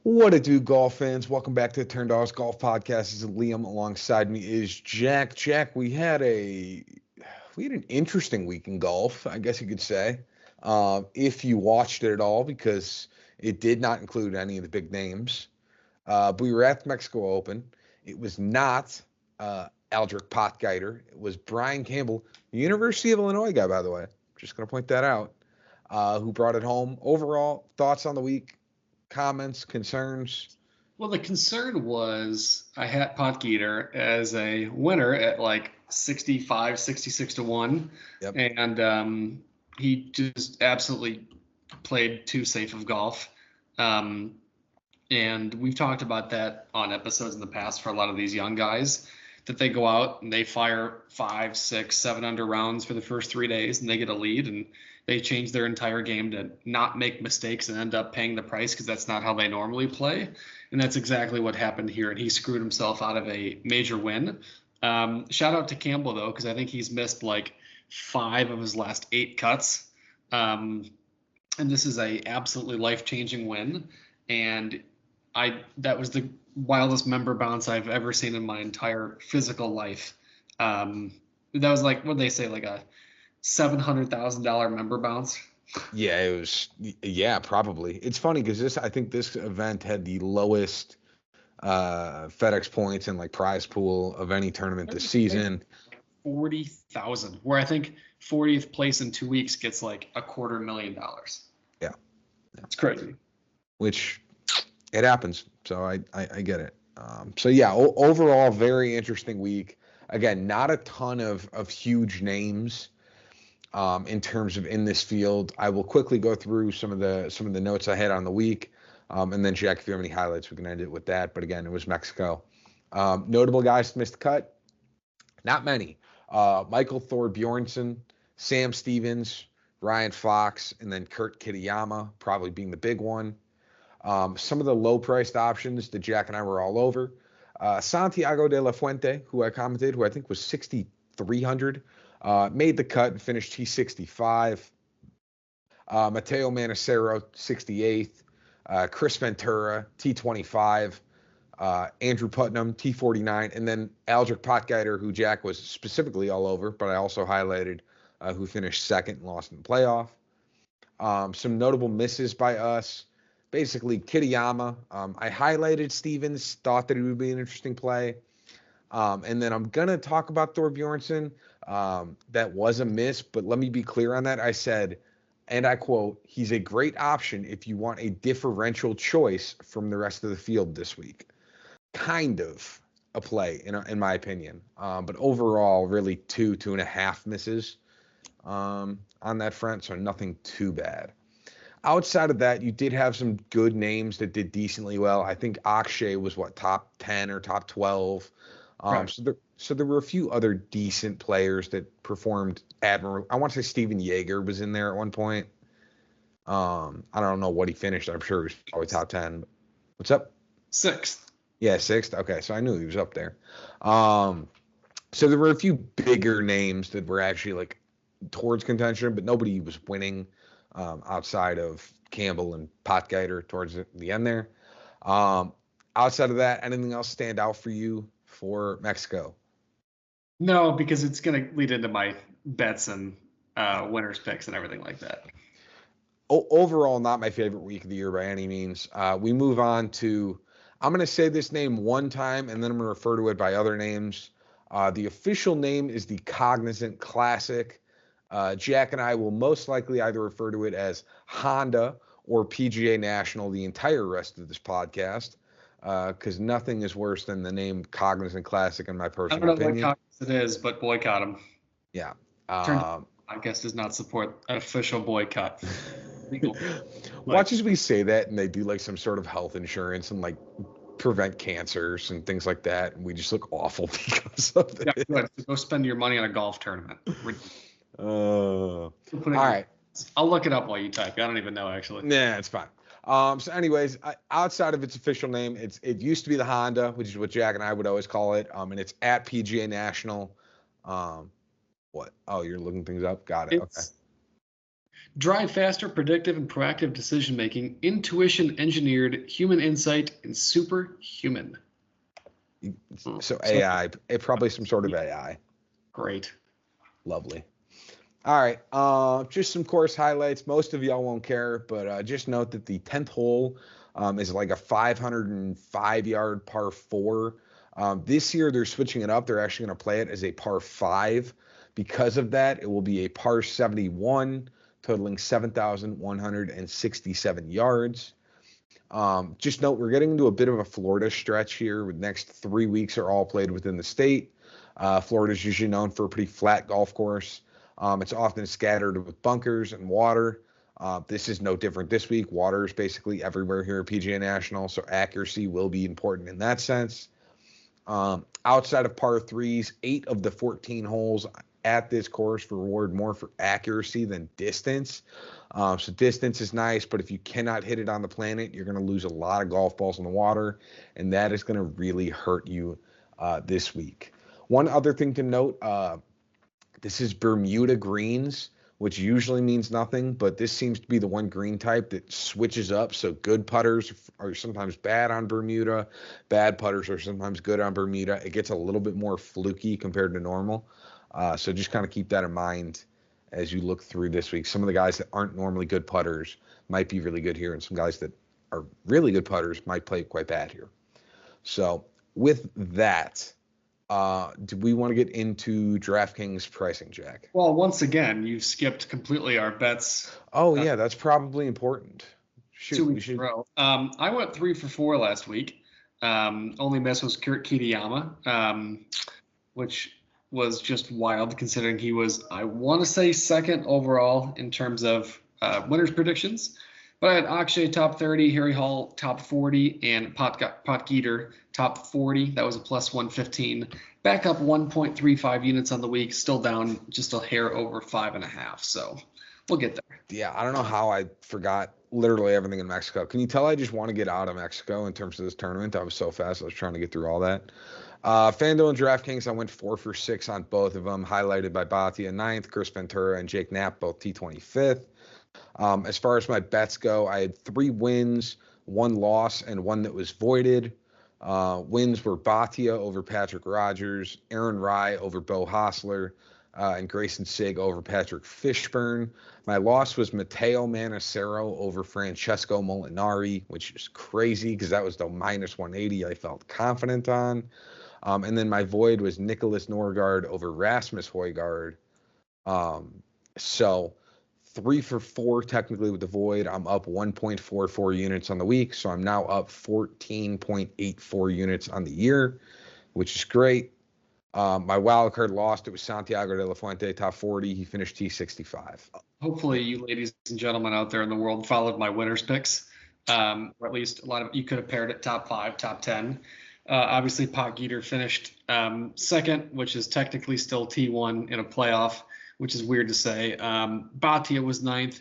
What it do, golf fans? Welcome back to the Turn Dogs Golf Podcast. This is Liam. Alongside me is Jack. Jack, we had an interesting week in golf, I guess you could say, if you watched it at all, because it did not include any of the big names. But we were at the Mexico Open. It was not Aldrich Potgieter. It was Brian Campbell, the University of Illinois guy, by the way. Just going to point that out, who brought it home. Overall, thoughts on the week? Comments, concerns? Well, the concern was I had Potgieter as a winner at like 65, 66 to 1. Yep. And he just absolutely played too safe of golf. And we've talked about that on episodes in the past for a lot of these young guys that they go out and they fire 5, 6, 7 under rounds for the first 3 days and they get a lead and they change their entire game to not make mistakes and end up paying the price because that's not how they normally play. And that's exactly what happened here. And he screwed himself out of a major win. Shout out to Campbell, though, because I think he's missed like 5 of his last 8 cuts. And this is a absolutely life-changing win. And that was the wildest member bounce I've ever seen in my entire physical life. That was like, what did they say, like a $700,000 member bounce? Yeah, it was. Yeah, probably. It's funny because I think this event had the lowest FedEx points and like prize pool of any tournament this season. 40,000, where I think 40th place in 2 weeks gets like $250,000. Yeah, it's crazy. Which it happens. So I get it. So yeah, overall, very interesting week. Again, not a ton of huge names. In terms of in this field, I will quickly go through some of the notes I had on the week, and then Jack, if you have any highlights, we can end it with that. But again, it was Mexico. Notable guys to miss the cut, not many. Michael Thorbjornsen, Sam Stevens, Ryan Fox, and then Kurt Kitayama probably being the big one. Some of the low-priced options that Jack and I were all over. Santiago de la Fuente, who I commented, who I think was 6,300. Made the cut and finished T65. Mateo Manacero, 68th. Chris Ventura, T25. Andrew Putnam, T49. And then Aldrich Potgieter, who Jack was specifically all over, but I also highlighted, who finished second and lost in the playoff. Some notable misses by us. Basically, Kitayama. I highlighted Stevens, thought that he would be an interesting play. And then I'm going to talk about Thorbjornsen. That was a miss, but let me be clear on that. I said, and I quote, he's a great option if you want a differential choice from the rest of the field this week. Kind of a play, in my opinion. But overall, really 2.5 misses on that front, so nothing too bad. Outside of that, you did have some good names that did decently well. I think Akshay was, top 10 or top 12. Right. So there were a few other decent players that performed admirably. I want to say Steven Yeager was in there at one point. I don't know what he finished. I'm sure he was probably top 10. What's up? 6th. Yeah, 6th. Okay, so I knew he was up there. So there were a few bigger names that were actually like towards contention, but nobody was winning outside of Campbell and Potgieter towards the end there. Outside of that, anything else stand out for you for Mexico? No, because it's going to lead into my bets and winners picks and everything like that. Overall, not my favorite week of the year by any means. We move on to, I'm going to say this name one time, and then I'm going to refer to it by other names. The official name is the Cognizant Classic. Jack and I will most likely either refer to it as Honda or PGA National the entire rest of this podcast. Because nothing is worse than the name Cognizant Classic, in my personal opinion. I don't know what Cognizant is, but boycott them. Yeah. Podcast does not support an official boycott. Watch as we say that, and they do like some sort of health insurance and like prevent cancers and things like that, and we just look awful because of it. Yeah, good. So go spend your money on a golf tournament. All right. I'll look it up while you type. I don't even know, actually. Nah, it's fine. So anyways, outside of its official name, it used to be the Honda, which is what Jack and I would always call it. And it's at PGA National. What? Oh, you're looking things up? Got it. Okay. Drive faster, predictive, and proactive decision making, intuition engineered, human insight, and superhuman. So AI, probably some sort of AI. Great. Lovely. All right. Just some course highlights. Most of y'all won't care, but just note that the 10th hole is like a 505-yard par 4. This year they're switching it up. They're actually going to play it as a par 5. Because of that, it will be a par 71, totaling 7,167 yards. Just note we're getting into a bit of a Florida stretch here. The next 3 weeks are all played within the state. Florida is usually known for a pretty flat golf course. It's often scattered with bunkers and water. This is no different this week. Water is basically everywhere here at PGA National, so accuracy will be important in that sense. Outside of par 3s, 8 of the 14 holes at this course reward more for accuracy than distance. So distance is nice, but if you cannot hit it on the planet, you're going to lose a lot of golf balls in the water, and that is going to really hurt you this week. One other thing to note, this is Bermuda greens, which usually means nothing, but this seems to be the one green type that switches up. So good putters are sometimes bad on Bermuda. Bad putters are sometimes good on Bermuda. It gets a little bit more fluky compared to normal. So just kind of keep that in mind as you look through this week. Some of the guys that aren't normally good putters might be really good here, and some guys that are really good putters might play quite bad here. So with that, do we want to get into DraftKings pricing, Jack? Well, once again, you skipped completely our bets. Oh, yeah, that's probably important. Shoot, 2 weeks in a row. I went 3 for 4 last week. Only miss was Kurt Kitayama, which was just wild considering he was, I want to say, second overall in terms of winners predictions. But I had Akshay top 30, Harry Hall top 40, and Potgieter top 40. That was a plus 115. Back up 1.35 units on the week, still down just a hair over 5.5. So we'll get there. Yeah, I don't know how I forgot literally everything in Mexico. Can you tell I just want to get out of Mexico in terms of this tournament? I was so fast. I was trying to get through all that. FanDuel and DraftKings, I went 4 for 6 on both of them, highlighted by Bhatia 9th, Chris Ventura and Jake Knapp, both T25th. As far as my bets go, I had 3 wins, 1 loss, and 1 that was voided. Wins were Bhatia over Patrick Rogers, Aaron Rye over Bo Hostler, and Grayson Sigg over Patrick Fishburne. My loss was Matteo Manacero over Francesco Molinari, which is crazy because that was the minus 180 I felt confident on. And then my void was Nicholas Norgard over Rasmus Højgaard. So 3 for 4 technically with the void. I'm up 1.44 units on the week, so I'm now up 14.84 units on the year, which is great. My wild card lost. It was Santiago de la Fuente, top 40. He finished T65. Hopefully, you ladies and gentlemen out there in the world followed my winners picks, or at least a lot of you could have paired it top 5, top 10. Obviously, Potgieter finished second, which is technically still T1 in a playoff, which is weird to say. Bhatia was 9th.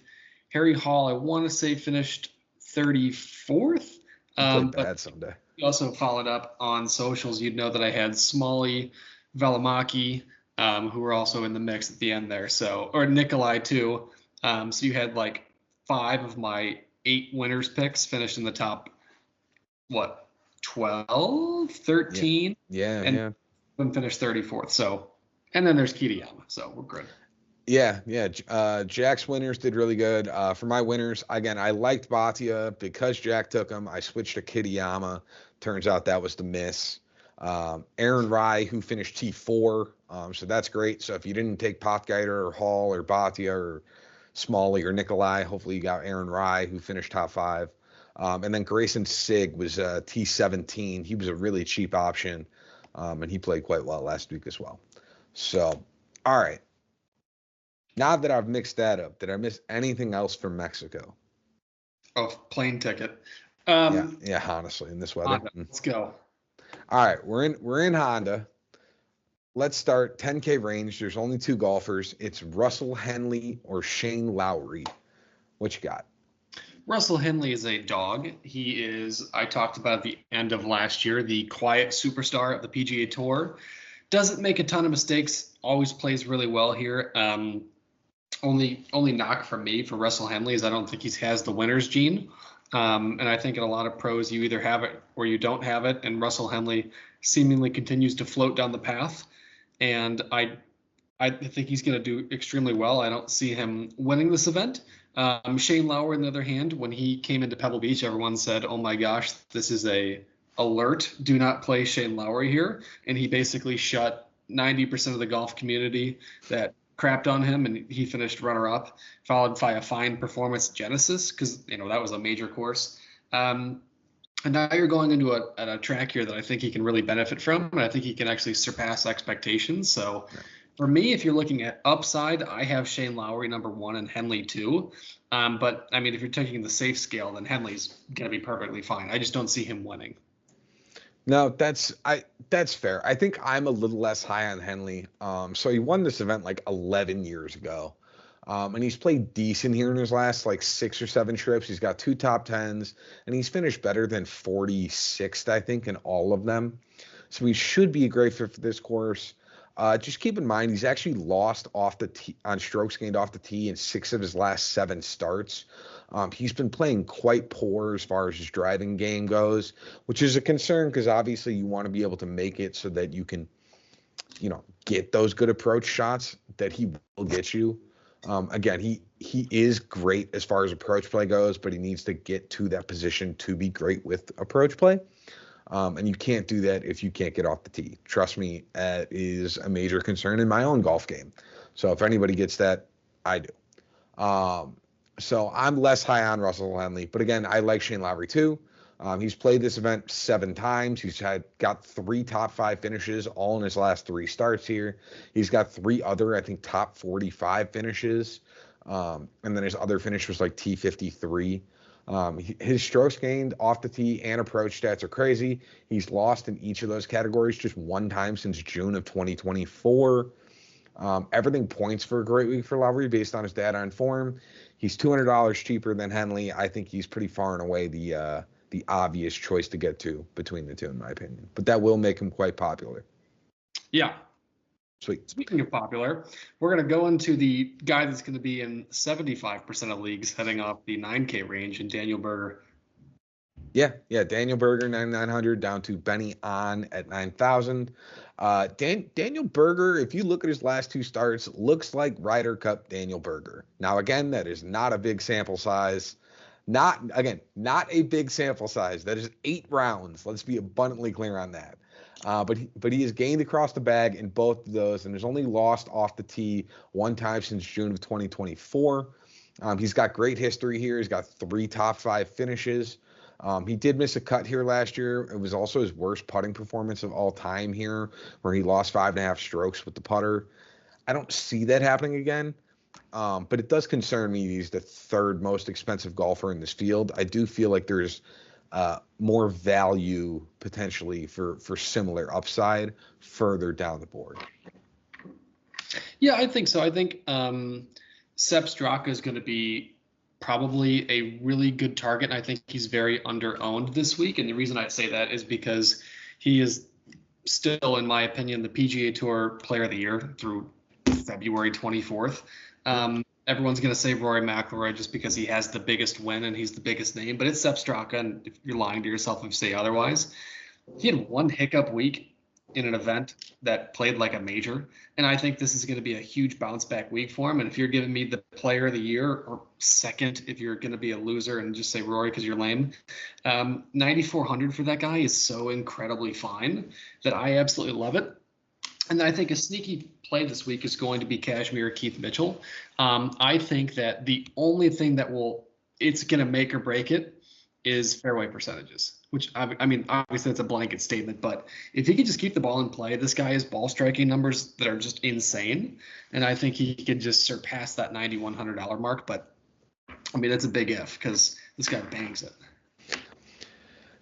Harry Hall, I want to say, finished 34th. Played bad someday. We also followed up on socials. You'd know that I had Smalley, Velimaki, who were also in the mix at the end there. So, or Nikolai too. So you had like 5 of my 8 winners picks finished in the top, 12, 13? Yeah. And finished 34th. So, and then there's Kitayama. So we're good. Yeah. Jack's winners did really good. For my winners, again, I liked Bhatia because Jack took him. I switched to Kitayama. Turns out that was the miss. Aaron Rye, who finished T4, so that's great. So if you didn't take Potgieter or Hall or Bhatia or Smalley or Nikolai, hopefully you got Aaron Rye, who finished top 5. And then Grayson Sigg was T17. He was a really cheap option, and he played quite well last week as well. So, all right. Now that I've mixed that up, did I miss anything else from Mexico? Oh, plane ticket. Yeah, honestly, in this weather. Honda, let's go. All right, we're in Honda. Let's start 10K range. There's only 2 golfers. It's Russell Henley or Shane Lowry. What you got? Russell Henley is a dog. He is, I talked about at the end of last year, the quiet superstar of the PGA Tour. Doesn't make a ton of mistakes. Always plays really well here. Only knock from me for Russell Henley is I don't think he has the winner's gene. And I think in a lot of pros, you either have it or you don't have it. And Russell Henley seemingly continues to float down the path. And I think he's going to do extremely well. I don't see him winning this event. Shane Lowry, on the other hand, when he came into Pebble Beach, everyone said, "Oh my gosh, this is a alert. Do not play Shane Lowry here." And he basically shut 90% of the golf community that crapped on him, and he finished runner-up, followed by a fine performance at Genesis because that was a major course. And now you're going into a track here that I think he can really benefit from, and I think he can actually surpass expectations. So for me, if you're looking at upside, I have Shane Lowry number 1 and Henley 2. But I mean, if you're taking the safe scale, then Henley's going to be perfectly fine. I just don't see him winning. No, that's fair. I think I'm a little less high on Henley. So he won this event like 11 years ago. And he's played decent here in his last like 6 or 7 trips. He's got 2 top 10s, and he's finished better than 46th, I think, in all of them. So he should be a great fit for this course. Just keep in mind, he's actually lost off the tee on strokes gained off the tee in 6 of his last 7 starts. He's been playing quite poor as far as his driving game goes, which is a concern because obviously you want to be able to make it so that you can, get those good approach shots that he will get you. Again, he is great as far as approach play goes, but he needs to get to that position to be great with approach play. And you can't do that if you can't get off the tee. Trust me, that is a major concern in my own golf game. So if anybody gets that, I do. So I'm less high on Russell Henley, but again, I like Shane Lowry too. He's played this event 7 times. He's got 3 top 5 finishes all in his last 3 starts here. He's got 3 other, I think, top 45 finishes. And then his other finish was like T53. His strokes gained off the tee and approach stats are crazy. He's lost in each of those categories just 1 time since June of 2024. Everything points for a great week for Lowry based on his data and form. He's $200 cheaper than Henley. I think he's pretty far and away the obvious choice to get to between the two, in my opinion. But that will make him quite popular. Yeah. Sweet. Speaking of popular, we're going to go into the guy that's going to be in 75% of leagues heading off the 9K range, and Daniel Berger. Yeah, Daniel Berger, 9,900, down to Benny On at 9,000. Daniel Berger, if you look at his last 2 starts, looks like Ryder Cup Daniel Berger. Now, again, that is not a big sample size. Not a big sample size. That is 8 rounds. Let's be abundantly clear on that. But he has gained across the bag in both of those, and has only lost off the tee 1 time since June of 2024. He's got great history here. He's got 3 top 5 finishes. He did miss a cut here last year. It was also his worst putting performance of all time here, where he lost 5.5 strokes with the putter. I don't see that happening again. But it does concern me. He's the 3rd most expensive golfer in this field. I do feel like there's more value potentially for similar upside further down the board. Yeah, I think so. I think Sepp Straka is going to be probably a really good target, and I think he's very under-owned this week. And the reason I say that is because he is still, in my opinion, the PGA Tour Player of the Year through February 24th. Everyone's going to say Rory McIlroy just because he has the biggest win and he's the biggest name, but it's Sepp Straka, and if you're lying to yourself if you say otherwise. He had 1 hiccup week in an event that played like a major, and I think this is going to be a huge bounce back week for him. And if you're giving me the Player of the Year, or second if you're going to be a loser and just say Rory because you're lame, 9,400 for that guy is so incredibly fine that I absolutely love it. And then I think a sneaky play this week is going to be Kashmir Keith Mitchell. I think that the only thing it's going to make or break it is fairway percentages, which I mean, obviously that's a blanket statement, but if he could just keep the ball in play, this guy has ball striking numbers that are just insane. And I think he could just surpass that $9,100 mark. But I mean, that's a big if because this guy bangs it.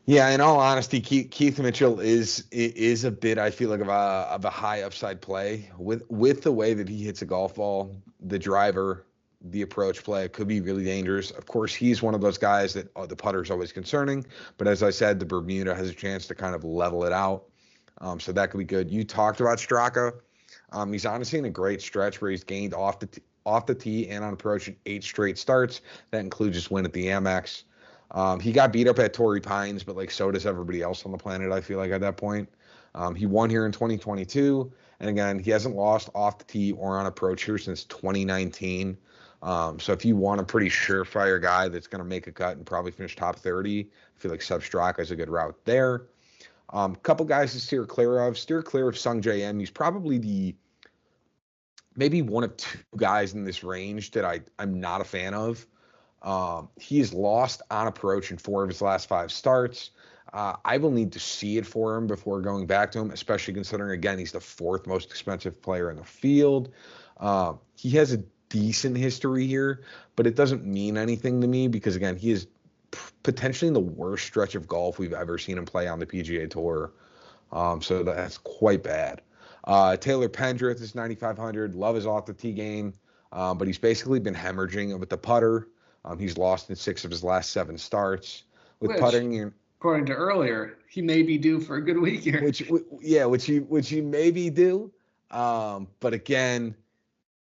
Yeah, in all honesty, Keith Mitchell is a bit, I feel like, of a high upside play with the way that he hits a golf ball, the driver, the approach play could be really dangerous. Of course, he's one of those guys that the putter is always concerning, but as I said, the Bermuda has a chance to kind of level it out, so that could be good. You talked about Straka. He's honestly in a great stretch where he's gained off the off the tee and on approach in 8 straight starts. That includes his win at the Amex. He got beat up at Torrey Pines, but like so does everybody else on the planet, I feel like, at that point. He won here in 2022. And again, he hasn't lost off the tee or on approach here since 2019. So if you want a pretty surefire guy that's going to make a cut and probably finish top 30, I feel like Sepp Straka is a good route there. Couple guys to steer clear of. Steer clear of Sung J M. He's probably maybe one of 2 guys in this range that I'm not a fan of. He has lost on approach in 4 of his last 5 starts. I will need to see it for him before going back to him, especially considering, again, he's the 4th most expensive player in the field. He has a decent history here, but it doesn't mean anything to me because, again, he is potentially in the worst stretch of golf we've ever seen him play on the PGA Tour. So that's quite bad. Taylor Pendrith is 9,500. Love his off the tee game, but he's basically been hemorrhaging with the putter. He's lost in 6 of his last 7 starts. With putting, according to earlier, he may be due for a good week here. Which he maybe do. But again,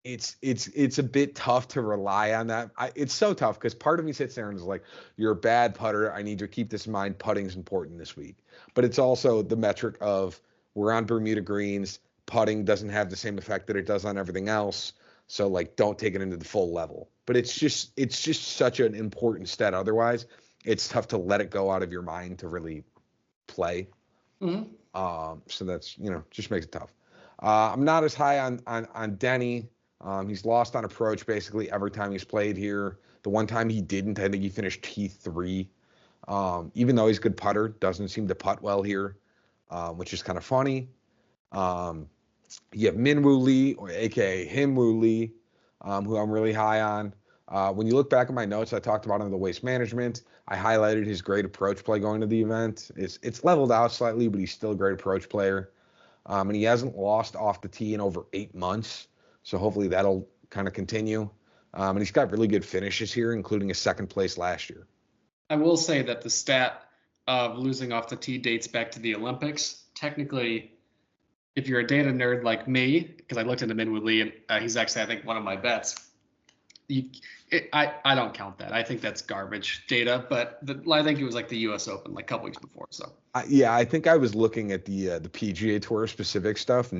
it's a bit tough to rely on that. It's so tough because part of me sits there and is like, you're a bad putter. I need to keep this in mind. Putting's important this week. But it's also the metric of we're on Bermuda greens. Putting doesn't have the same effect that it does on everything else. So like, don't take it into the full level. But it's just such an important stat. Otherwise, it's tough to let it go out of your mind to really play. Mm-hmm. So that's, just makes it tough. I'm not as high on Denny. He's lost on approach basically every time he's played here. The one time he didn't, I think he finished T3. Even though he's a good putter, doesn't seem to putt well here, which is kind of funny. You have Min-Woo Lee, or a.k.a. Him-Woo Lee, who I'm really high on. When you look back at my notes, I talked about him in the waste management. I highlighted his great approach play going to the event. It's leveled out slightly, but he's still a great approach player. And he hasn't lost off the tee in over 8 months. So hopefully that'll kind of continue. And he's got really good finishes here, including a 2nd place last year. I will say that the stat of losing off the tee dates back to the Olympics. Technically, if you're a data nerd like me, because I looked into Min-Woo Lee, and he's actually, I think, one of my bets. I don't count that. I think that's garbage data, but I think it was like the U.S. Open like a couple weeks before. So I think I was looking at the PGA Tour specific stuff.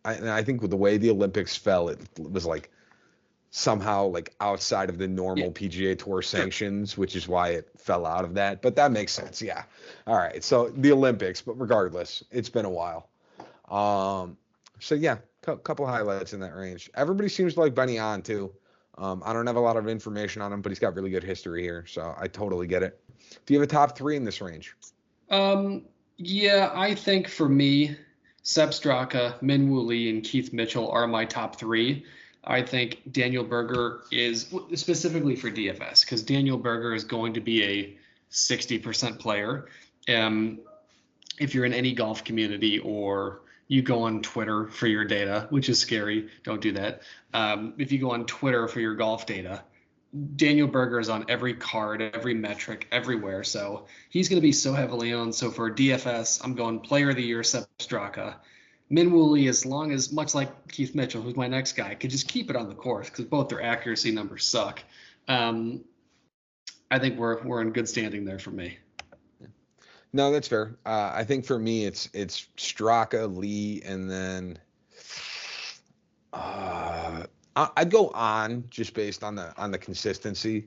I think with the way the Olympics fell, it was like somehow like outside of the normal PGA Tour sanctions, which is why it fell out of that. But that makes sense. Yeah. All right. So the Olympics, but regardless, it's been a while. So yeah, couple highlights in that range. Everybody seems to like Benny On too. I don't have a lot of information on him, but he's got really good history here, so I totally get it. Do you have a top 3 in this range? Yeah, I think for me, Sepp Straka, Min-Woo Lee, and Keith Mitchell are my top 3. I think Daniel Berger is, specifically for DFS, because Daniel Berger is going to be a 60% player. If you're in any golf community or you go on Twitter for your data, which is scary. Don't do that. If you go on Twitter for your golf data, Daniel Berger is on every card, every metric, everywhere. So he's going to be so heavily owned. So for DFS, I'm going Player of the Year, Sepp Straka. Min-Woo Lee, much like Keith Mitchell, who's my next guy, could just keep it on the course because both their accuracy numbers suck. I think we're in good standing there for me. No, that's fair. I think for me, it's Straka, Lee, and then I'd go On just based on the consistency.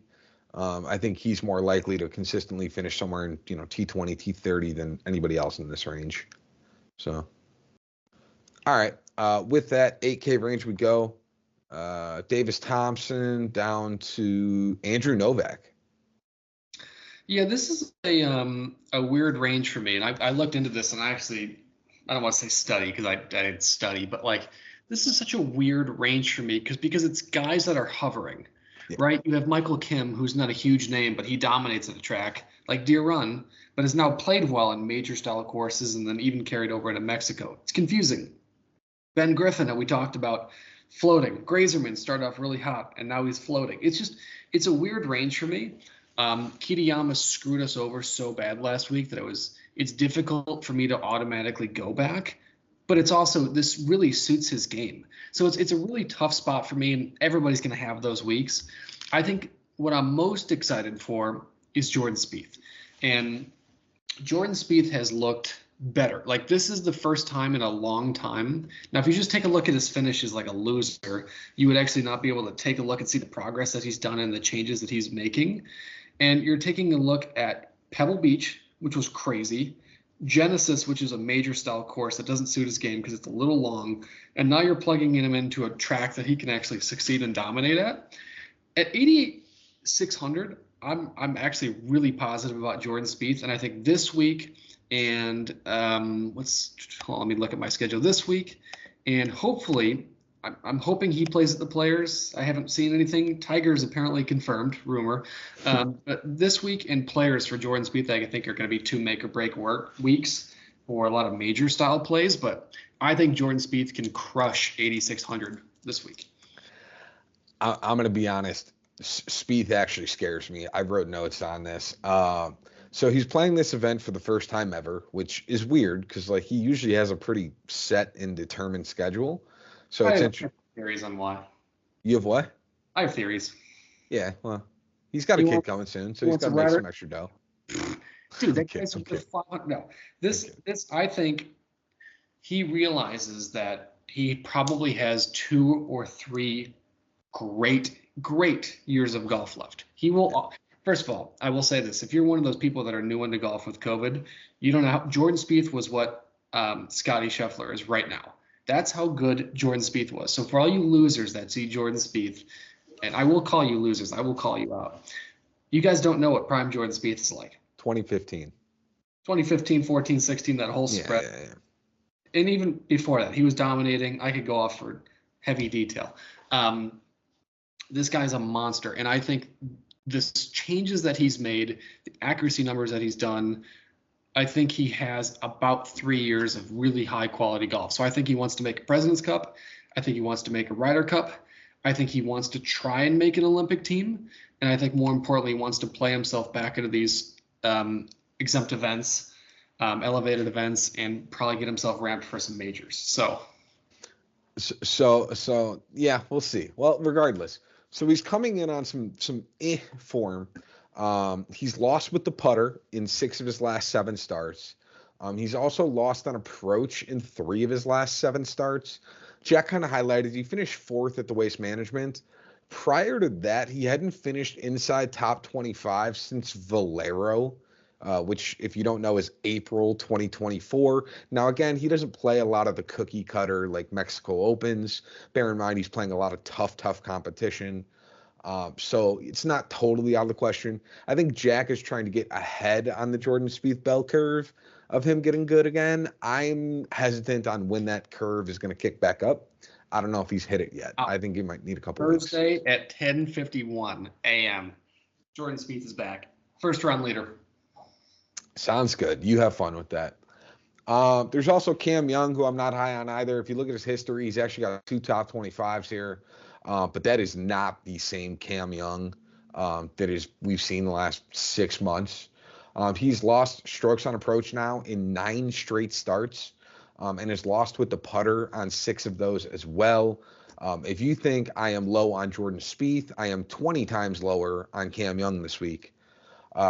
I think he's more likely to consistently finish somewhere in T20, T30 than anybody else in this range. So, all right. With that 8K range, we go. Davis Thompson down to Andrew Novak. Yeah, this is a weird range for me, and I looked into this, and I don't want to say study because I didn't study, but like this is such a weird range for me because it's guys that are hovering, right? You have Michael Kim, who's not a huge name, but he dominates at a track like Deer Run, but has now played well in major style courses and then even carried over into Mexico. It's confusing. Ben Griffin, that we talked about, floating. Grazerman started off really hot, and now he's floating. It's a weird range for me. Kitayama screwed us over so bad last week that it's difficult for me to automatically go back. but it's also, this really suits his game. So it's a really tough spot for me, and everybody's going to have those weeks. I think what I'm most excited for is Jordan Spieth. And Jordan Spieth has looked better. Like, this is the first time in a long time. Now, if you just take a look at his finishes like a loser, you would actually not be able to take a look and see the progress that he's done and the changes that he's making. And you're taking a look at Pebble Beach, which was crazy, Genesis, which is a major style course that doesn't suit his game because it's a little long, and now you're plugging him into a track that he can actually succeed and dominate at. At 8,600, I'm actually really positive about Jordan Spieth, and I think this week and let me look at my schedule this week, and hopefully I'm hoping he plays at the Players. I haven't seen anything. Tiger's apparently confirmed, rumor. But this week and Players for Jordan Spieth, I think, are going to be 2 make or break weeks for a lot of major style plays. But I think Jordan Spieth can crush 8,600 this week. I'm going to be honest. Spieth actually scares me. I wrote notes on this. So he's playing this event for the first time ever, which is weird because like he usually has a pretty set and determined schedule. So it's interesting. Theories on why. You have what? I have theories. Yeah, well, he's got a kid coming soon, so he's got to make some extra dough. Dude, that guy's just 500. No, this I think he realizes that he probably has 2 or 3 great years of golf left. He will. First of all, I will say this: if you're one of those people that are new into golf with COVID, you don't know how Jordan Spieth was what Scotty Scheffler is right now. That's how good Jordan Spieth was. So for all you losers that see Jordan Spieth, and I will call you losers, I will call you out. You guys don't know what prime Jordan Spieth is like. 2015, 14, 16, that whole spread. Yeah. And even before that, he was dominating. I could go off for heavy detail. This guy's a monster. And I think the changes that he's made, the accuracy numbers that he's done, I think he has about 3 years of really high quality golf. So I think he wants to make a President's Cup. I think he wants to make a Ryder Cup. I think he wants to try and make an Olympic team. And I think more importantly, he wants to play himself back into these exempt events, elevated events, and probably get himself ramped for some majors. So yeah, we'll see. Well, regardless. So he's coming in on some form. He's lost with the putter in 6 of his last 7 starts. He's also lost on approach in 3 of his last 7 starts. Jack kind of highlighted he finished 4th at the Waste Management. Prior to that, he hadn't finished inside top 25 since Valero, which, if you don't know, is April 2024. Now, again, he doesn't play a lot of the cookie cutter like Mexico Opens. Bear in mind, he's playing a lot of tough competition. So it's not totally out of the question. I think Jack is trying to get ahead on the Jordan Spieth bell curve of him getting good again. I'm hesitant on when that curve is going to kick back up. I don't know if he's hit it yet. I think he might need a couple weeks. Thursday at 10:51 a.m. Jordan Spieth is back. First round leader. Sounds good. You have fun with that. There's also Cam Young, who I'm not high on either. If you look at his history, he's actually got 2 top 25s here. But that is not the same Cam Young we've seen the last 6 months. He's lost strokes on approach now in 9 straight starts, and has lost with the putter on 6 of those as well. If you think I am low on Jordan Spieth, I am 20 times lower on Cam Young this week.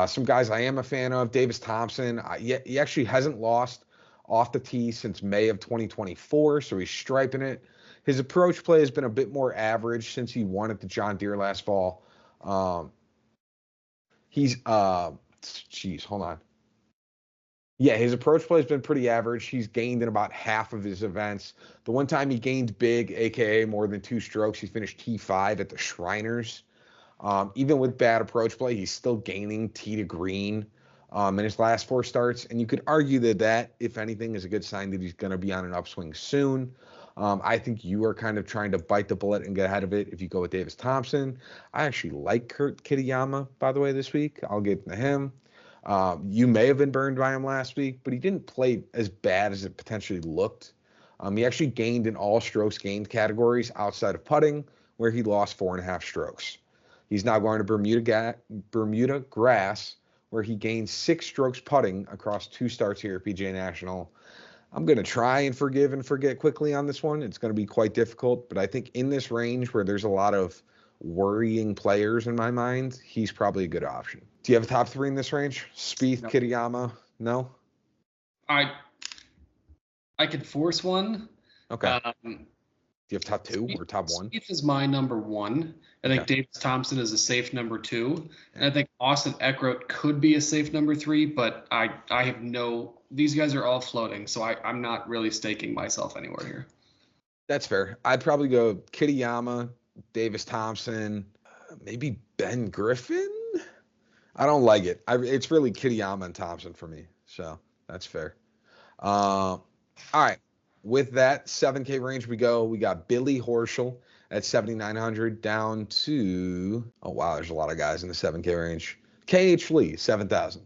Some guys I am a fan of: Davis Thompson. He actually hasn't lost off the tee since May of 2024, so he's striping it. His approach play has been a bit more average since he won at the John Deere last fall. Hold on. Yeah, his approach play has been pretty average. He's gained in about half of his events. The one time he gained big, aka more than 2 strokes, he finished T5 at the Shriners. Even with bad approach play, he's still gaining tee to green in his last 4 starts. And you could argue that, if anything, is a good sign that he's going to be on an upswing soon. I think you are kind of trying to bite the bullet and get ahead of it if you go with Davis Thompson. I actually like Kurt Kitayama, by the way, this week. I'll get to him. You may have been burned by him last week, but he didn't play as bad as it potentially looked. He actually gained in all strokes gained categories outside of putting, where he lost 4.5 strokes. He's now going to Bermuda grass, where he gained 6 strokes putting across 2 starts here at PGA National. I'm going to try and forgive and forget quickly on this one. It's going to be quite difficult, but I think in this range where there's a lot of worrying players in my mind, he's probably a good option. Do you have a top 3 in this range? Spieth, No. Kitayama? No? I could force one. Okay. Do you have top 2 or top 1? Spieth is my number 1. I think Davis Thompson is a safe number 2. And I think Austin Eckroat could be a safe number 3, but I have these guys are all floating, so I'm not really staking myself anywhere here. That's fair. I'd probably go Kitayama, Davis Thompson, maybe Ben Griffin. I don't like it. It's really Kitayama and Thompson for me, so that's fair. All right. With that 7K range we go. We got Billy Horschel at 7,900 down to, oh, wow, there's a lot of guys in the 7K range. KH Lee, 7,000.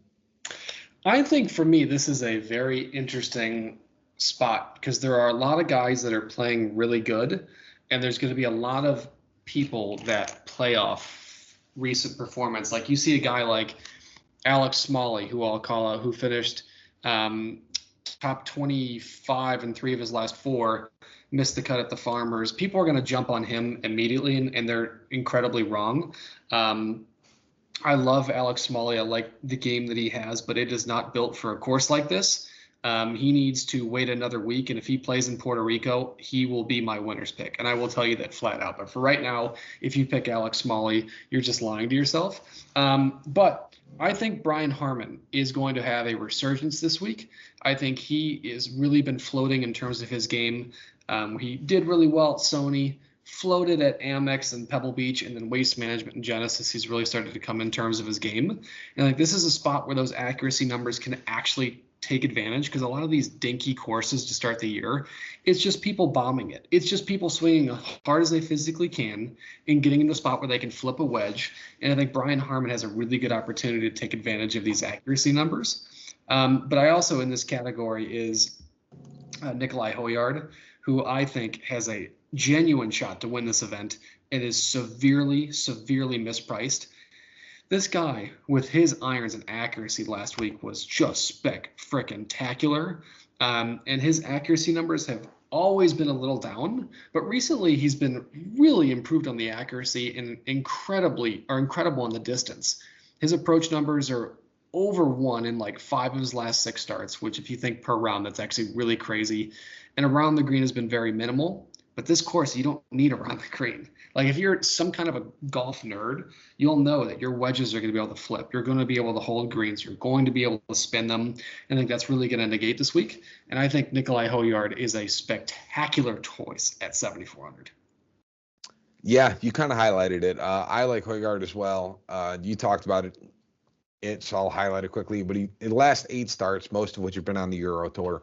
I think for me, this is a very interesting spot because there are a lot of guys that are playing really good, and there's going to be a lot of people that play off recent performance. Like you see a guy like Alex Smalley, who I'll call out, who finished top 25 in 3 of his last 4, missed the cut at the Farmers. People are going to jump on him immediately, and they're incredibly wrong. I love Alex Smalley. I like the game that he has, but it is not built for a course like this. He needs to wait another week, and if he plays in Puerto Rico, he will be my winner's pick. And I will tell you that flat out. But for right now, if you pick Alex Smalley, you're just lying to yourself. But I think Brian Harman is going to have a resurgence this week. I think he has really been floating in terms of his game. He did really well at Sony, floated at Amex and Pebble Beach, and then Waste Management and Genesis. He's really started to come in terms of his game. And like this is a spot where those accuracy numbers can actually take advantage, because a lot of these dinky courses to start the year, it's just people bombing it. It's just people swinging as hard as they physically can and getting into a spot where they can flip a wedge. And I think Brian Harman has a really good opportunity to take advantage of these accuracy numbers. But I also in this category is Nikolai Hoyard, who I think has a genuine shot to win this event and is severely, severely mispriced. This guy with his irons and accuracy last week was just spec-frickin-tacular. And his accuracy numbers have always been a little down, but recently he's been really improved on the accuracy and incredible on the distance. His approach numbers are over 1 in like 5 of his last 6 starts, which if you think per round, that's actually really crazy. And around the green has been very minimal. But this course, you don't need around the green. Like if you're some kind of a golf nerd, you'll know that your wedges are going to be able to flip. You're going to be able to hold greens. You're going to be able to spin them. I think that's really going to negate this week. And I think Nikolai Hoyard is a spectacular choice at 7,400. Yeah, you kind of highlighted it. I like Hoyard as well. You talked about it, so I'll highlight it quickly. But in the last 8 starts, most of which have been on the Euro Tour,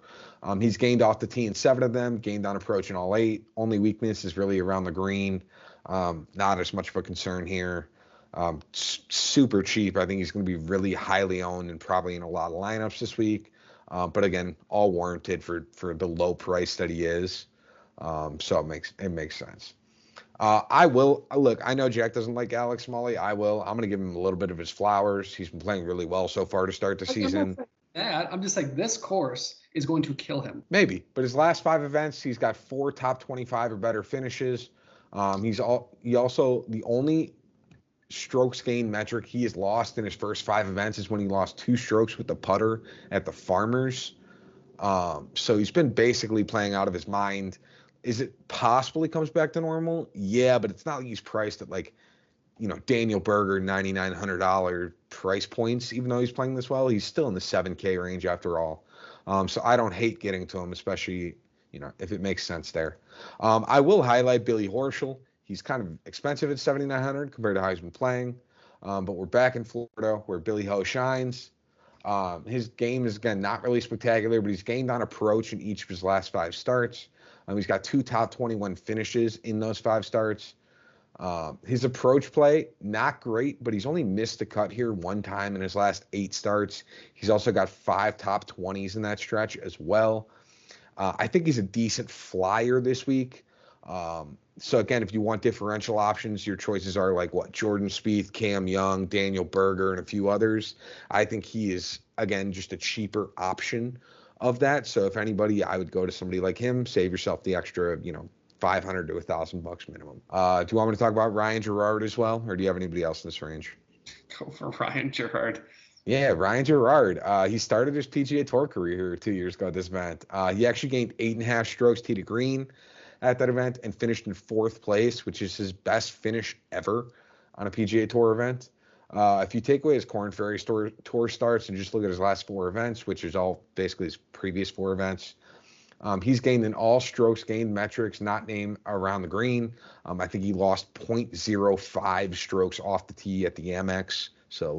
he's gained off the tee in 7 of them, gained on approach in all 8. Only weakness is really around the green. Not as much of a concern here. Super cheap. I think he's going to be really highly owned and probably in a lot of lineups this week. But again, all warranted for the low price that he is. So it makes sense. I will look. I know Jack doesn't like Alex Smalley. I'm going to give him a little bit of his flowers. He's been playing really well so far to start the season. I'm just like, this course is going to kill him. Maybe, but his last 5 events, he's got 4 top 25 or better finishes. He also the only strokes gained metric he has lost in his first 5 events is when he lost 2 strokes with the putter at the Farmers. So he's been basically playing out of his mind. Is it possible he comes back to normal? Yeah, but it's not like he's priced at like, Daniel Berger, $9,900 price points. Even though he's playing this well, he's still in the 7K range after all. So I don't hate getting to him, especially, if it makes sense there. I will highlight Billy Horschel. He's kind of expensive at $7,900 compared to how he's been playing. But we're back in Florida where Billy Ho shines. His game is, again, not really spectacular, but he's gained on approach in each of his last 5 starts. He's got 2 top 21 finishes in those 5 starts. His approach play, not great, but he's only missed the cut here 1 time in his last 8 starts. He's also got 5 top 20s in that stretch as well. I think he's a decent flyer this week. So again, if you want differential options, your choices are like Jordan Spieth, Cam Young, Daniel Berger, and a few others. I think he is, again, just a cheaper option. of that. So if anybody, I would go to somebody like him. Save yourself the extra, 500 to $1,000 minimum. Do you want me to talk about Ryan Gerard as well, or do you have anybody else in this range? Go for Ryan Gerard. Yeah, Ryan Gerard. He started his PGA Tour career 2 years ago at this event. He actually gained 8.5 strokes tee to green at that event and finished in fourth place, which is his best finish ever on a PGA Tour event. If you take away his Corn Ferry Tour starts and just look at his last 4 events, which is all basically his previous 4 events, he's gained in all strokes gained metrics not named around the green. I think he lost 0.05 strokes off the tee at the Amex. So,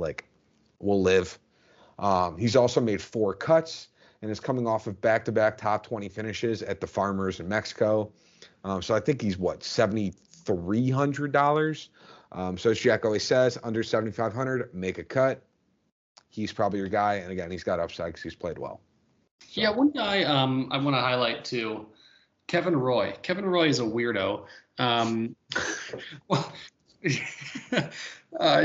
will live. He's also made 4 cuts and is coming off of back-to-back top 20 finishes at the Farmers in Mexico. So I think he's $7,300. So as Jack always says, under 7,500, make a cut. He's probably your guy, and again, he's got upside because he's played well. So. Yeah, one guy I want to highlight too, Kevin Roy. Kevin Roy is a weirdo. Well,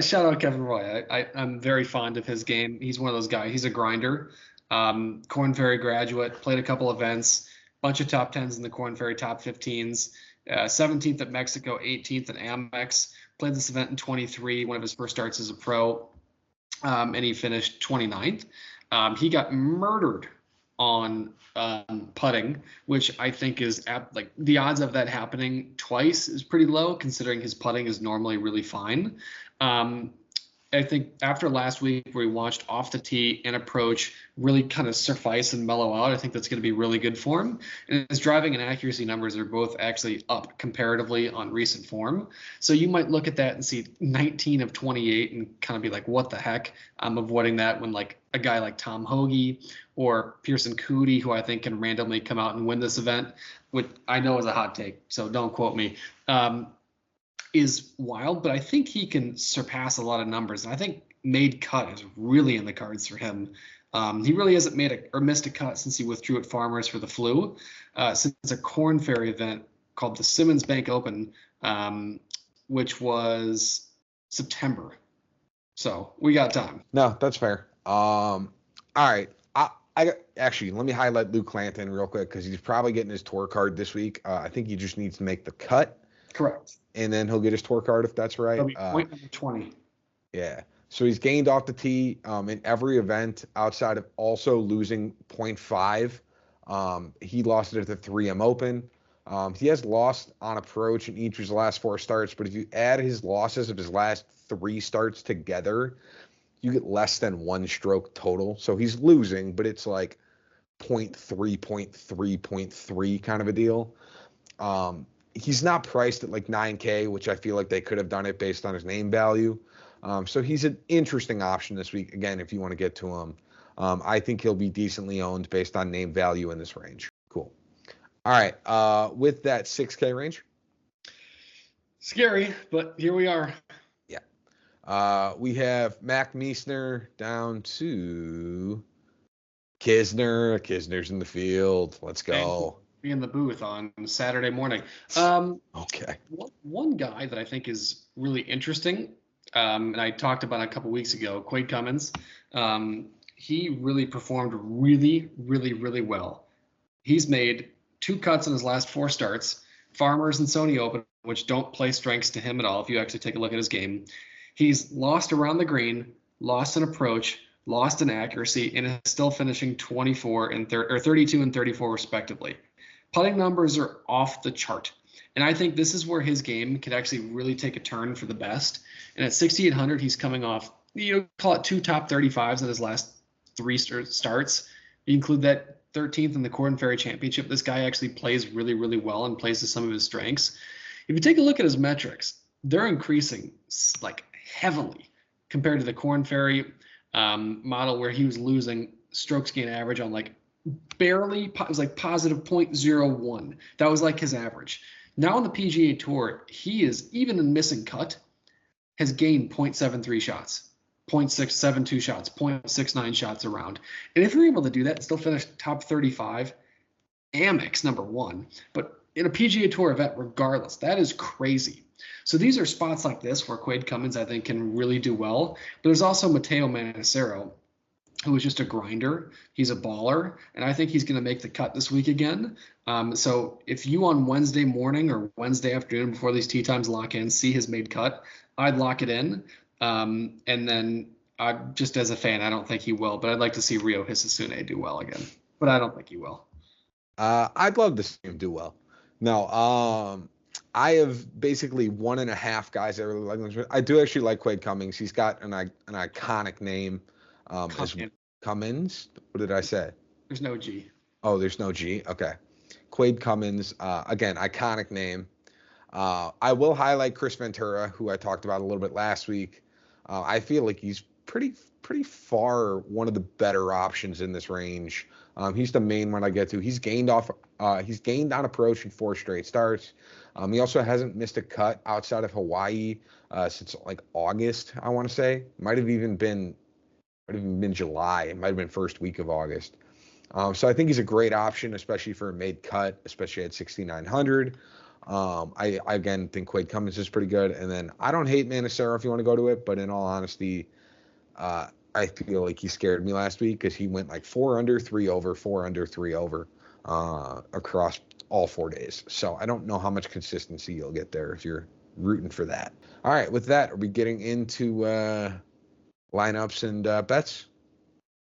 shout out Kevin Roy. I'm very fond of his game. He's one of those guys. He's a grinder. Corn Ferry graduate, played a couple events, bunch of top 10s in the Corn Ferry top 15s, 17th at Mexico, 18th at Amex. Played this event in 23, one of his first starts as a pro, and he finished 29th. He got murdered on putting, which I think is the odds of that happening twice is pretty low, considering his putting is normally really fine. I think after last week where he watched off the tee and approach really kind of suffice and mellow out, I think that's going to be really good for him. And his driving and accuracy numbers are both actually up comparatively on recent form. So you might look at that and see 19 of 28 and kind of be like, what the heck? I'm avoiding that when a guy like Tom Hoagie or Pearson Cootie, who I think can randomly come out and win this event, which I know is a hot take, so don't quote me, is wild, but I think he can surpass a lot of numbers. And I think made cut is really in the cards for him. He really hasn't missed a cut since he withdrew at Farmers for the flu, since a Corn Ferry event called the Simmons Bank Open, which was September. So we got time. No, that's fair. All right. Actually, let me highlight Luke Clanton real quick because he's probably getting his tour card this week. I think he just needs to make the cut. Correct. And then he'll get his tour card if that's right. That'll be point number 20. Yeah. So he's gained off the tee in every event outside of also losing 0.5. He lost it at the 3M Open. He has lost on approach in each of his last 4 starts, but if you add his losses of his last 3 starts together, you get less than 1 stroke total. So he's losing, but it's like 0.3, 0.3, 0.3 kind of a deal. He's not priced at like $9K, which I feel like they could have done it based on his name value. So he's an interesting option this week. Again, if you want to get to him, I think he'll be decently owned based on name value in this range. Cool. All right. With that 6K range. Scary, but here we are. Yeah. We have Mac Meisner down to Kisner. Kisner's in the field. Let's go. Be in the booth on Saturday morning. Okay. One guy that I think is really interesting, and I talked about a couple weeks ago, Quade Cummins. He really performed really, really, really well. He's made 2 cuts in his last 4 starts, Farmers and Sony Open, which don't play strengths to him at all if you actually take a look at his game. He's lost around the green, lost in approach, lost in accuracy, and is still finishing 24 and 32 and 34 respectively. Putting numbers are off the chart. And I think this is where his game could actually really take a turn for the best. And at 6,800, he's coming off, call it 2 top 35s in his last 3 starts. You include that 13th in the Corn Ferry Championship. This guy actually plays really, really well and plays to some of his strengths. If you take a look at his metrics, they're increasing heavily compared to the Corn Ferry model where he was losing strokes gain average on barely, it was positive 0.01. That was his average. Now on the PGA Tour, he is, even in missing cut, has gained 0.73 shots, 0.672 shots, 0.69 shots around. And if you're able to do that and still finish top 35, Amex number 1, but in a PGA Tour event regardless, that is crazy. So these are spots like this where Quade Cummins, I think, can really do well. But there's also Matteo Manassero, who is just a grinder. He's a baller, and I think he's going to make the cut this week again. So if you on Wednesday morning or Wednesday afternoon before these tee times lock in, see his made cut, I'd lock it in. And then just as a fan, I don't think he will, but I'd like to see Rio Hisasune do well again. But I don't think he will. I'd love to see him do well. No, I have basically 1.5 guys I really like. I do actually like Quade Cummings. He's got an iconic name. As Cummins. What did I say? There's no G. Oh, there's no G. Okay. Quade Cummins. Again, iconic name. I will highlight Chris Ventura, who I talked about a little bit last week. I feel like he's pretty far one of the better options in this range. He's the main one I get to. He's gained on approach in 4 straight starts. He also hasn't missed a cut outside of Hawaii since like August, I want to say. Might have even been July. It might have been first week of August. So I think he's a great option, especially for a made cut, especially at 6,900. I again think Quade Cummins is pretty good. And then I don't hate Manacero if you want to go to it, but in all honesty, I feel like he scared me last week because he went like 4 under, 3 over, 4 under, 3 over across all 4 days. So I don't know how much consistency you'll get there if you're rooting for that. All right, with that, are we getting into lineups and bets?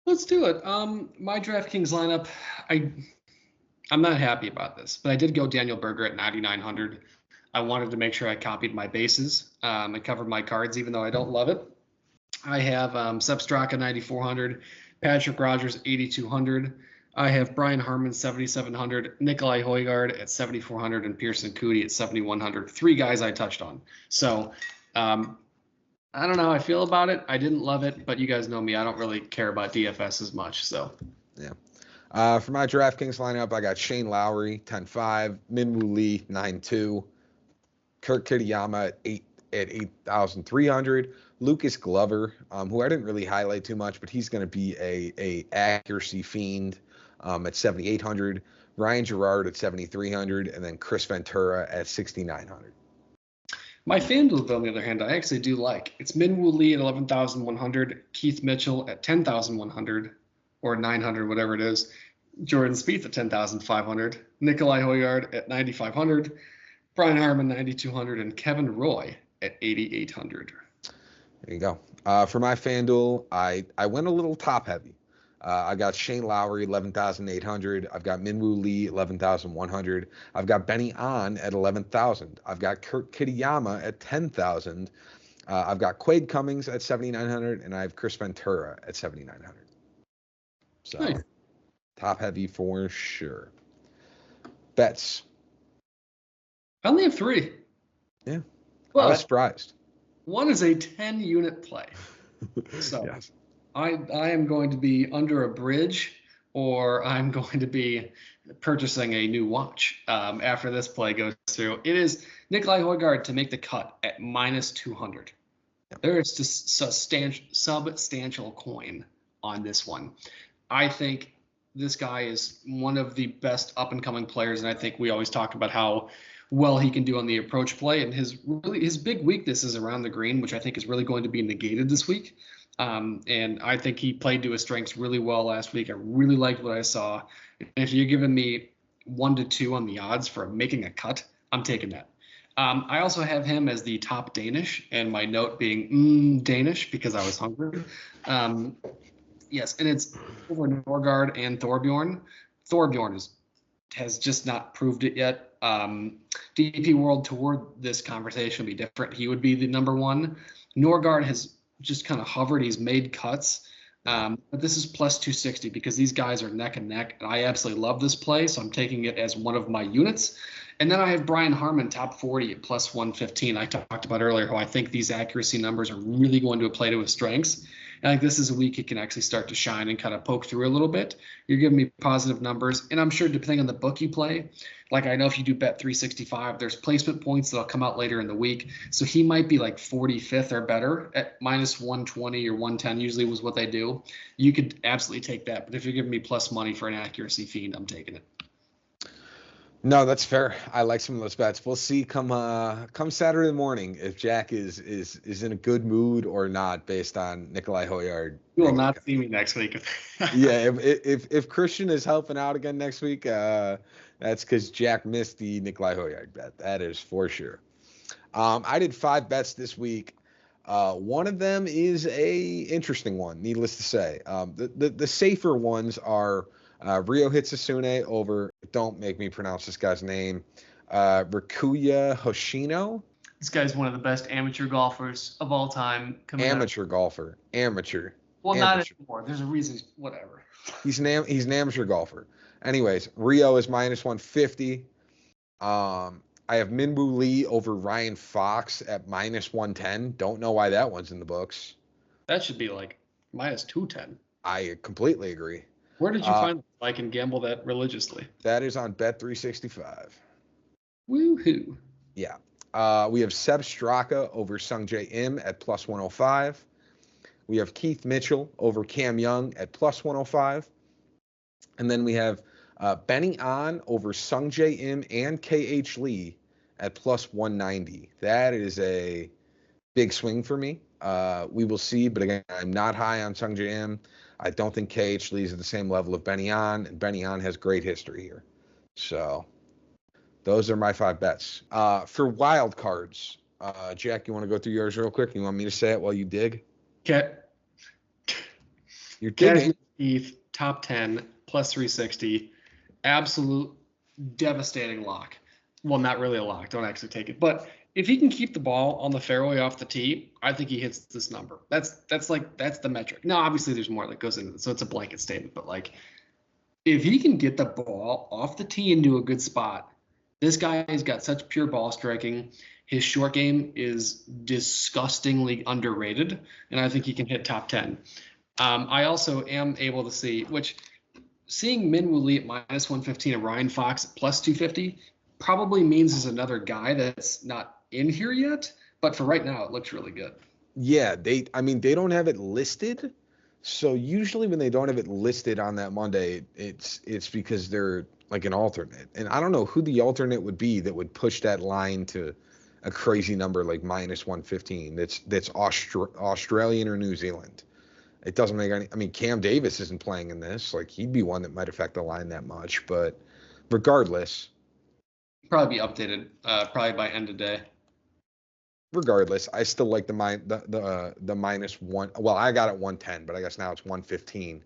Let's do it. My DraftKings lineup, I'm not happy about this, but I did go Daniel Berger at 9,900. I wanted to make sure I copied my bases and covered my cards, even though I don't love it. I have Sepp Straka 9,400, Patrick Rogers 8,200. I have Brian Harman 7,700, Nikolai Højgaard at 7,400, and Pearson Coody at 7,100. 3 guys I touched on. So I don't know how I feel about it. I didn't love it, but you guys know me. I don't really care about DFS as much. So yeah. For my DraftKings lineup, I got Shane Lowry 10.5, Minwoo Lee 9.2, Kurt Kitayama at 8,300, Lucas Glover, who I didn't really highlight too much, but he's going to be a accuracy fiend at 7,800, Ryan Gerard at 7,300, and then Chris Ventura at 6,900. My FanDuel, on the other hand, I actually do like. It's Minwoo Lee at 11,100, Keith Mitchell at 10,100, or 900, whatever it is, Jordan Spieth at 10,500, Nikolai Højgaard at 9,500, Brian Harman 9,200, and Kevin Roy at 8,800. There you go. For my FanDuel, I went a little top heavy. I got Shane Lowry 11,800. I've got Minwoo Lee 11,100. I've got Benny On at 11,000. I've got Kurt Kitayama at 10,000. I've got Quade Cummings at 7,900, and I have Chris Ventura at 7,900. So nice. Top heavy for sure. Bets. I only have 3. Yeah. But I was surprised. One is a 10-unit play. So yes. I am going to be under a bridge, or I'm going to be purchasing a new watch after this play goes through. It is Nikolai Højgaard to make the cut at -200. Yep. There is just substantial coin on this one. I think this guy is one of the best up-and-coming players, and I think we always talk about how well he can do on the approach play, and his big weakness is around the green, which I think is really going to be negated this week. And I think he played to his strengths really well last week. I really liked what I saw. And if you're giving me 1 to 2 on the odds for making a cut, I'm taking that. I also have him as the top Danish, and my note being Danish because I was hungry. Yes, and it's over Norgard and Thorbjorn. Thorbjorn has just not proved it yet. DP World Tour, this conversation would be different. He would be the number 1. Norgard has just kind of hovered. He's made cuts. But this is plus 260 because these guys are neck and neck. And I absolutely love this play, so I'm taking it as one of my units. And then I have Brian Harman, top 40 at plus 115. I talked about earlier how I think these accuracy numbers are really going to play to his strengths. And I think this is a week he can actually start to shine and kind of poke through a little bit. You're giving me positive numbers. And I'm sure depending on the book you play, like I know if you do bet 365, there's placement points that'll come out later in the week. So he might be like 45th or better at minus 120 or 110 usually was what they do. You could absolutely take that. But if you're giving me plus money for an accuracy fiend, I'm taking it. No, that's fair. I like some of those bets. We'll see come Saturday morning if Jack is in a good mood or not based on Nikolai Hoyard You will making the not cut. see me next week. Yeah, if Christian is helping out again next week, that's because Jack missed the Nikolai Hoyard bet. That is for sure. I did 5 bets this week. One of them is a interesting one, needless to say. The safer ones are Rio Hitsasune over, don't make me pronounce this guy's name, Rikuya Hoshino. This guy's one of the best amateur golfers of all time coming out of. Amateur golfer. Amateur. Well, not Amateur. anymore. There's a reason. Whatever. He's an amateur golfer. Anyways, Rio is minus 150. I have Minwoo Lee over Ryan Fox at minus 110. Don't know why that one's in the books. That should be like minus 210. I completely agree. Where did you find that? I can gamble that religiously. That is on Bet365. Woohoo. Yeah. We have Seb Straka over Sung Jae Im at plus 105. We have Keith Mitchell over Cam Young at plus 105. And then we have Benny An over Sung Jae Im and KH Lee at plus 190. That is a big swing for me. We will see, but again, I'm not high on Sung Jae Im. I don't think KH Lee is at the same level of Benny An, and Benny An has great history here. So those are my 5 bets. For wild cards, Jack, you want to go through yours real quick? You want me to say it while you dig? You're digging. Keith, top 10, plus 360. Absolute devastating lock. Well, not really a lock. Don't actually take it. But if he can keep the ball on the fairway off the tee, I think he hits this number. That's the metric. Now, obviously, there's more that goes into it, so it's a blanket statement. But like, if he can get the ball off the tee into a good spot, this guy has got such pure ball striking. His short game is disgustingly underrated, and I think he can hit top 10. I also am able to see, seeing Minwoo Lee at minus 115 and Ryan Fox at plus 250 probably means there's another guy that's not in here yet. But for right now, it looks really good. Yeah, they don't have it listed. So usually when they don't have it listed on that Monday, it's because they're like an alternate. And I don't know who the alternate would be that would push that line to a crazy number like minus 115. That's Australian or New Zealand. It doesn't make any. I mean, Cam Davis isn't playing in this. Like, he'd be one that might affect the line that much. But regardless, Probably be updated probably by end of day. Regardless, I still like the minus one. Well, I got it 110, but I guess now it's 115.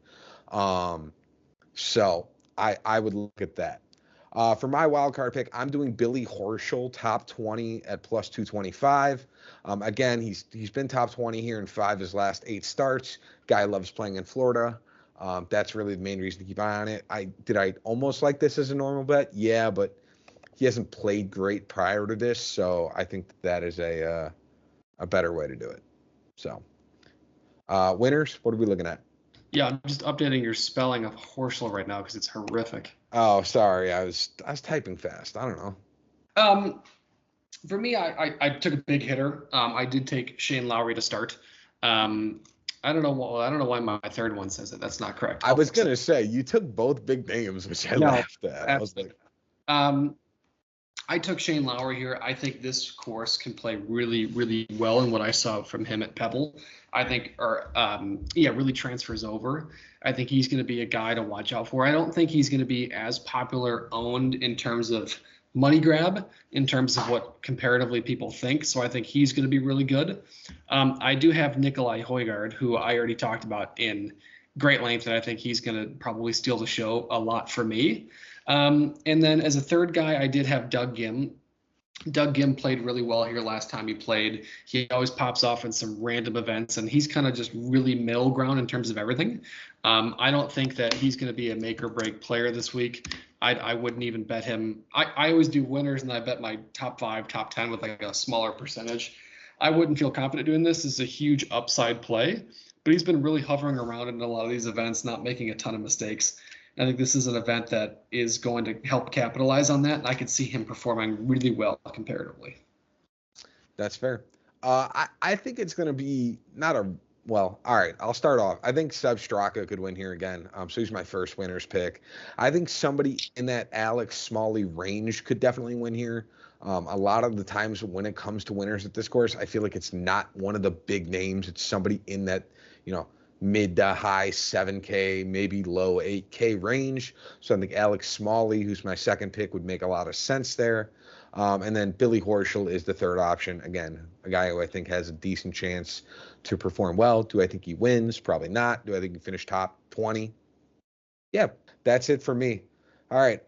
So I would look at that. For my wild card pick, I'm doing Billy Horschel top 20 at plus 225. Again, he's been top 20 here in 5 of his last 8 starts. Guy loves playing in Florida. That's really the main reason to keep an eye on it. I almost like this as a normal bet? Yeah, but he hasn't played great prior to this, so I think that is a better way to do it. So, winners, what are we looking at? Yeah, I'm just updating your spelling of Horschel right now because it's horrific. Oh, sorry, I was typing fast. I don't know. For me, I took a big hitter. I did take Shane Lowry to start. I don't know why my third one says it. That's not correct. I was gonna say you took both big names, which I laughed at. I was like, I took Shane Lowry here. I think this course can play really, really well, and what I saw from him at Pebble, I think, really transfers over. I think he's going to be a guy to watch out for. I don't think he's going to be as popular owned in terms of money grab, in terms of what comparatively people think. So I think he's going to be really good. I do have Nikolai Højgaard, who I already talked about in great length, and I think he's going to probably steal the show a lot for me. And then as a third guy, I did have Doug Gim. Doug Gim played really well here last time he played. He always pops off in some random events, and he's kind of just really middle ground in terms of everything. I don't think that he's going to be a make or break player this week. I wouldn't even bet him. I always do winners, and I bet my top 5, top 10 with like a smaller percentage. I wouldn't feel confident doing this. This is a huge upside play, but he's been really hovering around in a lot of these events, not making a ton of mistakes. I think this is an event that is going to help capitalize on that, and I could see him performing really well comparatively. That's fair. I think it's going to be not a Well, all right. I'll start off. I think Seb Straka could win here again. So he's my first winner's pick. I think somebody in that Alex Smalley range could definitely win here. A lot of the times when it comes to winners at this course, I feel like it's not one of the big names. It's somebody in that, you know, mid to high 7K, maybe low 8K range. So I think Alex Smalley, who's my second pick, would make a lot of sense there. And then Billy Horschel is the third option. Again, a guy who I think has a decent chance to perform well. Do I think he wins? Probably not. Do I think he finished top 20? Yeah, that's it for me. All right.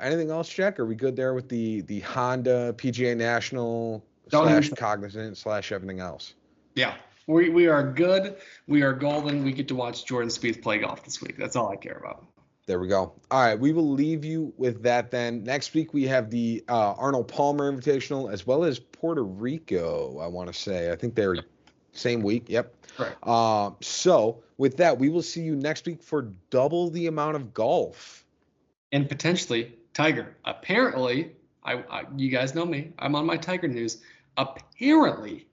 Anything else, Jack? Are we good there with the Honda PGA National Don't even. slash Cognizant slash everything else? Yeah, we are good. We are golden. We get to watch Jordan Spieth play golf this week. That's all I care about. There we go. All right, we will leave you with that then. Next week we have the Arnold Palmer Invitational as well as Puerto Rico. I want to say. I think they're same week. Yep. Right. So with that, we will see you next week for double the amount of golf. And potentially Tiger. Apparently, you guys know me. I'm on my Tiger news. Apparently,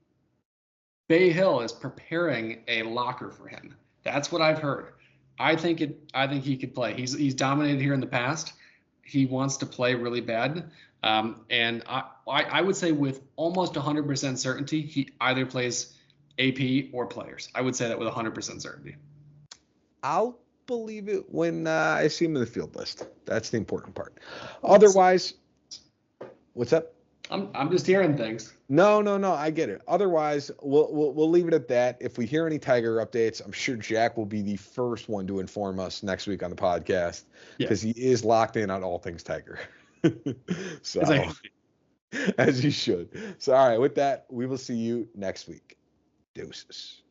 Bay Hill is preparing a locker for him. That's what I've heard. I think he could play. He's dominated here in the past. He wants to play really bad. And I would say with almost 100% certainty, he either plays AP or players. I would say that with 100% certainty. I'll believe it when I see him in the field list. That's the important part. Otherwise, what's up? I'm just hearing things. No, I get it. Otherwise, we'll leave it at that. If we hear any Tiger updates, I'm sure Jack will be the first one to inform us next week on the podcast because he is locked in on all things Tiger. So, as you should. So, all right, with that, we will see you next week. Deuces.